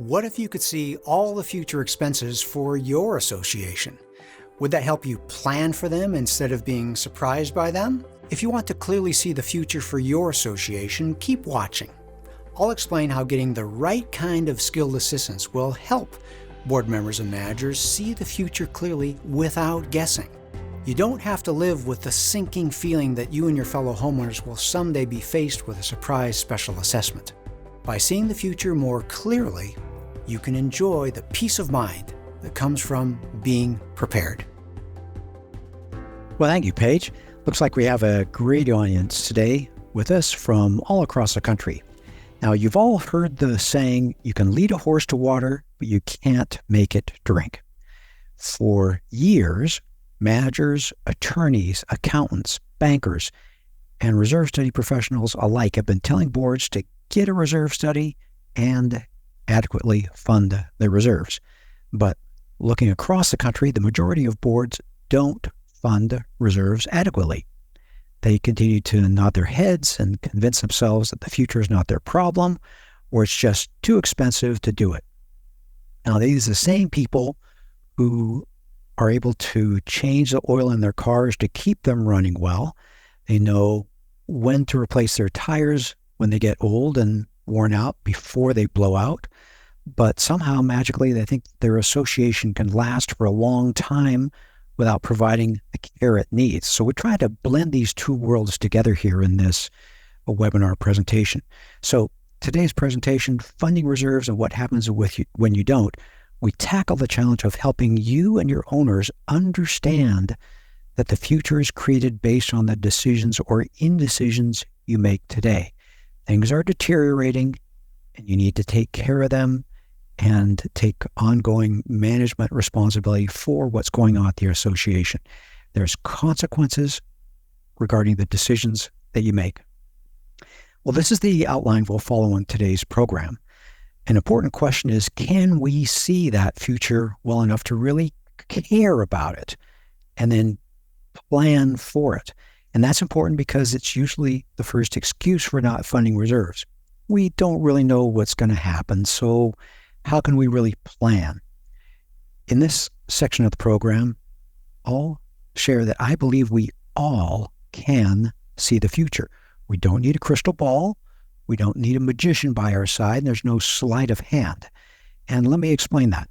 What if you could see all the future expenses for your association? Would that help you plan for them instead of being surprised by them? If you want to clearly see the future for your association, keep watching. I'll explain how getting the right kind of skilled assistance will help board members and managers see the future clearly without guessing. You don't have to live with the sinking feeling that you and your fellow homeowners will someday be faced with a surprise special assessment. By seeing the future more clearly, you can enjoy the peace of mind that comes from being prepared. Well, thank you, Paige. Looks like we have a great audience today with us from all across the country. Now, you've all heard the saying, you can lead a horse to water, but you can't make it drink. For years, managers, attorneys, accountants, bankers, and reserve study professionals alike have been telling boards to get a reserve study and adequately fund their reserves. But looking across the country, the majority of boards don't fund reserves adequately. They continue to nod their heads and convince themselves that the future is not their problem, or it's just too expensive to do it. Now, these are the same people who are able to change the oil in their cars to keep them running well. They know when to replace their tires when they get old and worn out before they blow out. But somehow, magically, they think their association can last for a long time without providing the care it needs. So we try to blend these two worlds together here in this webinar presentation. So today's presentation, Funding Reserves and What Happens with you when you don't, we tackle the challenge of helping you and your owners understand that the future is created based on the decisions or indecisions you make today. Things are deteriorating, and you need to take care of them and take ongoing management responsibility for what's going on at your association. There's consequences regarding the decisions that you make. Well, this is the outline we'll follow in today's program. An important question is, can we see that future well enough to really care about it and then plan for it? And that's important because it's usually the first excuse for not funding reserves. We don't really know what's going to happen, so how can we really plan? In this section of the program, I'll share that I believe we all can see the future. We don't need a crystal ball. We don't need a magician by our side. And there's no sleight of hand. And let me explain that.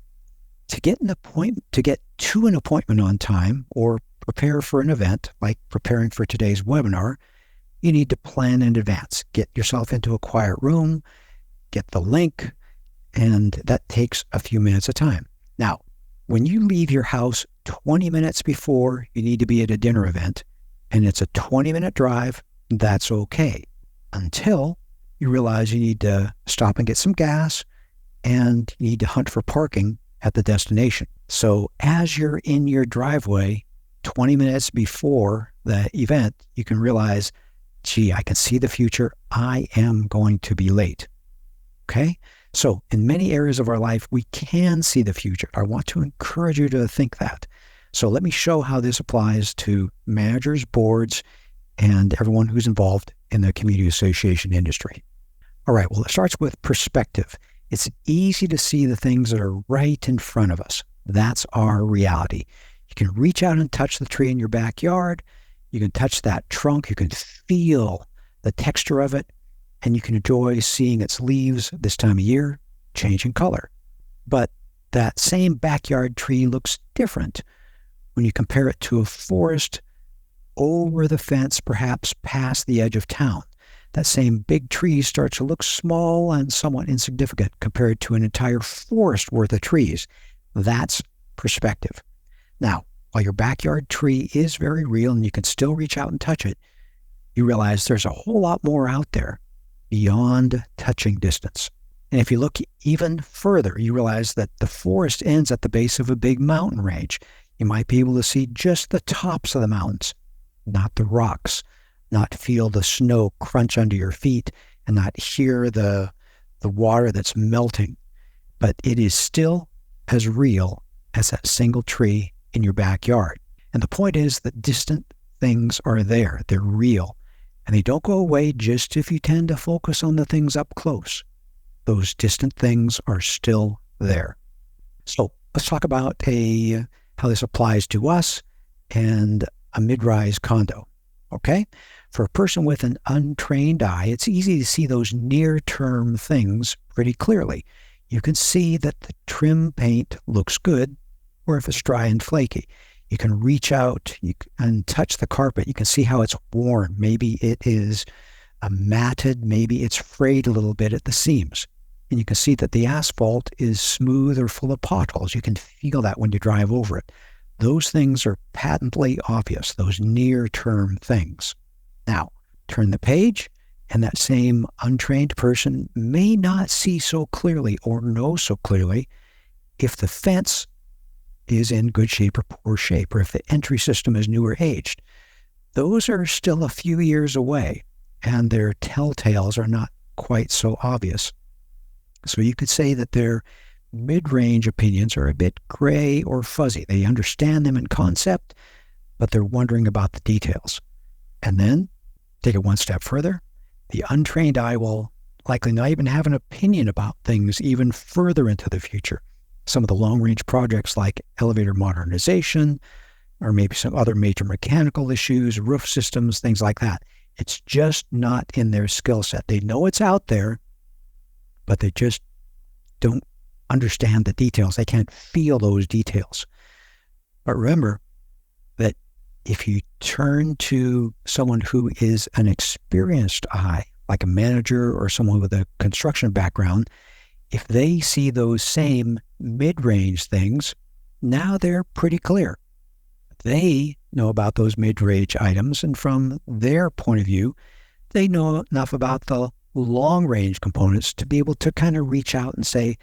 To get to an appointment on time or prepare for an event, like preparing for today's webinar, you need to plan in advance. Get yourself into a quiet room, get the link, and that takes a few minutes of time. Now, when you leave your house 20 minutes before you need to be at a dinner event, and it's a 20-minute drive, that's okay, until you realize you need to stop and get some gas, and you need to hunt for parking at the destination. So as you're in your driveway 20 minutes before the event, you can realize, gee, I can see the future. I am going to be late. Okay? So in many areas of our life, we can see the future. I want to encourage you to think that. So let me show how this applies to managers, boards, and everyone who's involved in the community association industry. All right, well, it starts with perspective. It's easy to see the things that are right in front of us. That's our reality. You can reach out and touch the tree in your backyard. You can touch that trunk. You can feel the texture of it, and you can enjoy seeing its leaves this time of year change in color. But that same backyard tree looks different when you compare it to a forest over the fence, perhaps past the edge of town. That same big tree starts to look small and somewhat insignificant compared to an entire forest worth of trees. That's perspective. Now, while your backyard tree is very real and you can still reach out and touch it, you realize there's a whole lot more out there beyond touching distance. And if you look even further, you realize that the forest ends at the base of a big mountain range. You might be able to see just the tops of the mountains, not the rocks, not feel the snow crunch under your feet, and not hear the water that's melting. But it is still as real as that single tree in your backyard. And the point is that distant things are there. They're real. And they don't go away just if you tend to focus on the things up close. those distant things are still there. So let's talk about how this applies to us and a mid-rise condo. Okay? For a person with an untrained eye, it's easy to see those near-term things pretty clearly. You can see that the trim paint looks good, or if it's dry and flaky. You can reach out and touch the carpet. You can see how it's worn. Maybe it is matted. Maybe it's frayed a little bit at the seams. And you can see that the asphalt is smooth or full of potholes. You can feel that when you drive over it. Those things are patently obvious, those near-term things. Now, turn the page, and that same untrained person may not see so clearly or know so clearly if the fence is in good shape or poor shape, or if the entry system is new or aged. Those are still a few years away, and their telltales are not quite so obvious. So you could say that their mid-range opinions are a bit gray or fuzzy. They understand them in concept, but they're wondering about the details. And then, take it one step further, the untrained eye will likely not even have an opinion about things even further into the future. Some of the long-range projects like elevator modernization, or maybe some other major mechanical issues, roof systems, things like that. It's just not in their skill set. They know it's out there, but they just don't understand the details. They can't feel those details. But remember that if you turn to someone who is an experienced eye, like a manager or someone with a construction background, if they see those same mid-range things, now they're pretty clear. They know about those mid-range items, and from their point of view, they know enough about the long-range components to be able to kind of reach out and say,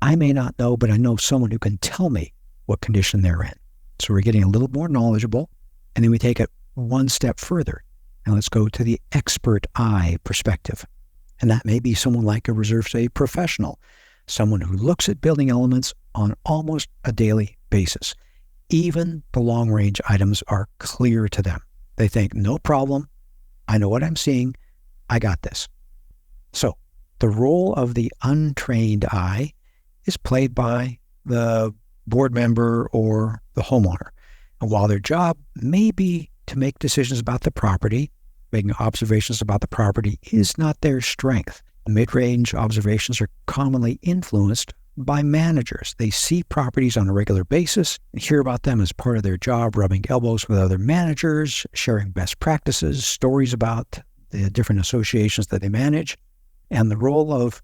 I may not know, but I know someone who can tell me what condition they're in. So we're getting a little more knowledgeable, and then we take it one step further. Now let's go to the expert eye perspective. And that may be someone like a reserve A professional, someone who looks at building elements on almost a daily basis. Even the long-range items are clear to them. They think, no problem, I know what I'm seeing, I got this. So the role of the untrained eye is played by the board member or the homeowner. And while their job may be to make decisions about the property, making observations about the property is not their strength. Mid-range observations are commonly influenced by managers. They see properties on a regular basis and hear about them as part of their job, rubbing elbows with other managers, sharing best practices, stories about the different associations that they manage. And the role of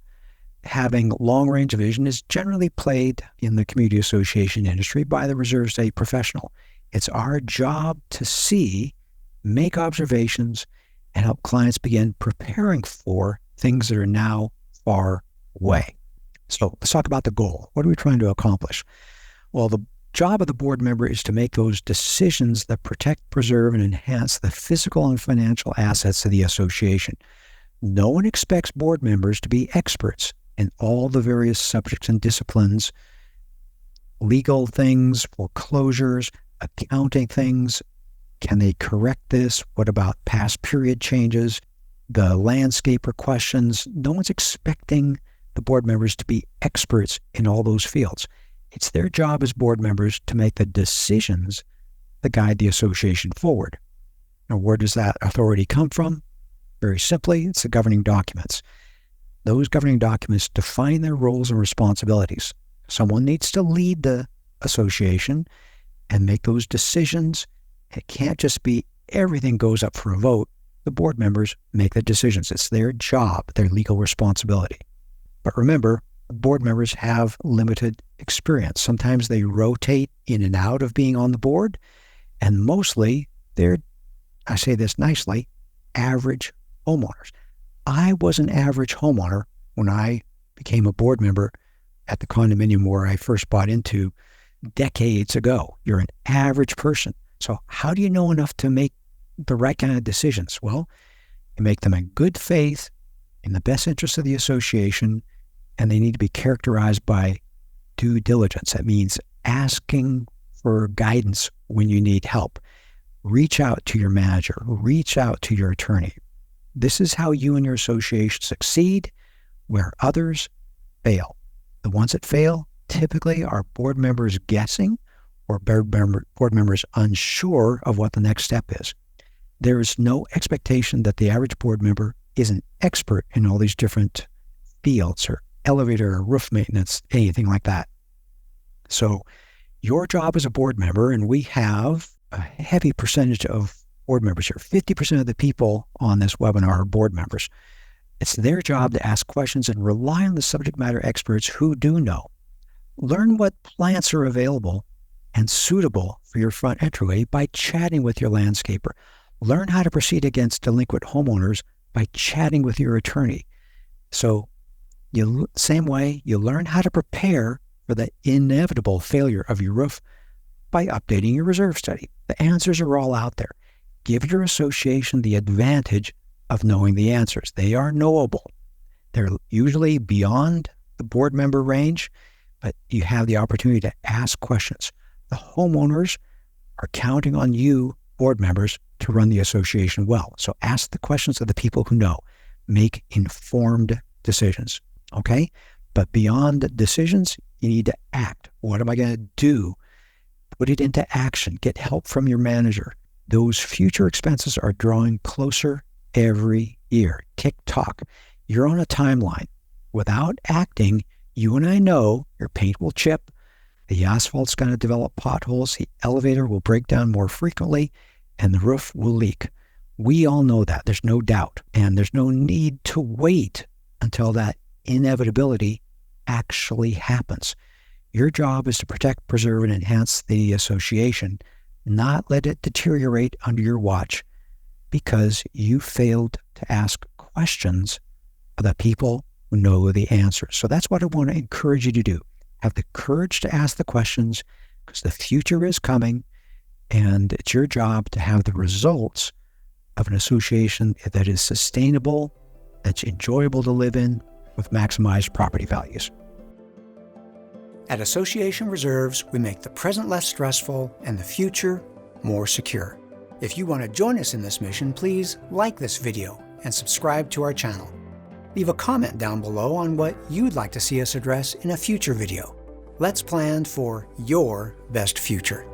having long-range vision is generally played in the community association industry by the reserve A professional. It's our job to see, make observations, and help clients begin preparing for things that are now far away. So let's talk about the goal. What are we trying to accomplish? Well, the job of the board member is to make those decisions that protect, preserve, and enhance the physical and financial assets of the association. No one expects board members to be experts in all the various subjects and disciplines, legal things, foreclosures, accounting things. Can they correct this? What about past period changes? The landscaper questions? No one's expecting the board members to be experts in all those fields. It's their job as board members to make the decisions that guide the association forward. Now, where does that authority come from? Very simply, it's the governing documents. Those governing documents define their roles and responsibilities. Someone needs to lead the association and make those decisions. It can't just be everything goes up for a vote. The board members make the decisions. It's their job, their legal responsibility. But remember, board members have limited experience. Sometimes they rotate in and out of being on the board, and mostly they're, I say this nicely, average homeowners. I was an average homeowner when I became a board member at the condominium where I first bought into decades ago. You're an average person. So how do you know enough to make the right kind of decisions? Well, you make them in good faith, in the best interest of the association, and they need to be characterized by due diligence. That means asking for guidance when you need help. Reach out to your manager, reach out to your attorney. This is how you and your association succeed, where others fail. The ones that fail typically are board members guessing or board members unsure of what the next step is. There is no expectation that the average board member is an expert in all these different fields or elevator or roof maintenance, anything like that. So your job as a board member, and we have a heavy percentage of board members here, 50% of the people on this webinar are board members. It's their job to ask questions and rely on the subject matter experts who do know. Learn what plants are available and suitable for your front entryway by chatting with your landscaper. Learn how to proceed against delinquent homeowners by chatting with your attorney. So same way, you learn how to prepare for the inevitable failure of your roof by updating your reserve study. The answers are all out there. Give your association the advantage of knowing the answers. They are knowable. They're usually beyond the board member range, but you have the opportunity to ask questions. The homeowners are counting on you, board members, to run the association well. So ask the questions of the people who know. Make informed decisions, okay? But beyond decisions, you need to act. What am I going to do? Put it into action. Get help from your manager. Those future expenses are drawing closer every year. Tick-tock. You're on a timeline. Without acting, you and I know your paint will chip, the asphalt's going to develop potholes, the elevator will break down more frequently, and the roof will leak. We all know that. There's no doubt. And there's no need to wait until that inevitability actually happens. Your job is to protect, preserve, and enhance the association, not let it deteriorate under your watch because you failed to ask questions of the people who know the answers. So that's what I want to encourage you to do. Have the courage to ask the questions because the future is coming, and it's your job to have the results of an association that is sustainable, that's enjoyable to live in, with maximized property values. At Association Reserves, we make the present less stressful and the future more secure. If you want to join us in this mission, please like this video and subscribe to our channel. Leave a comment down below on what you'd like to see us address in a future video. Let's plan for your best future.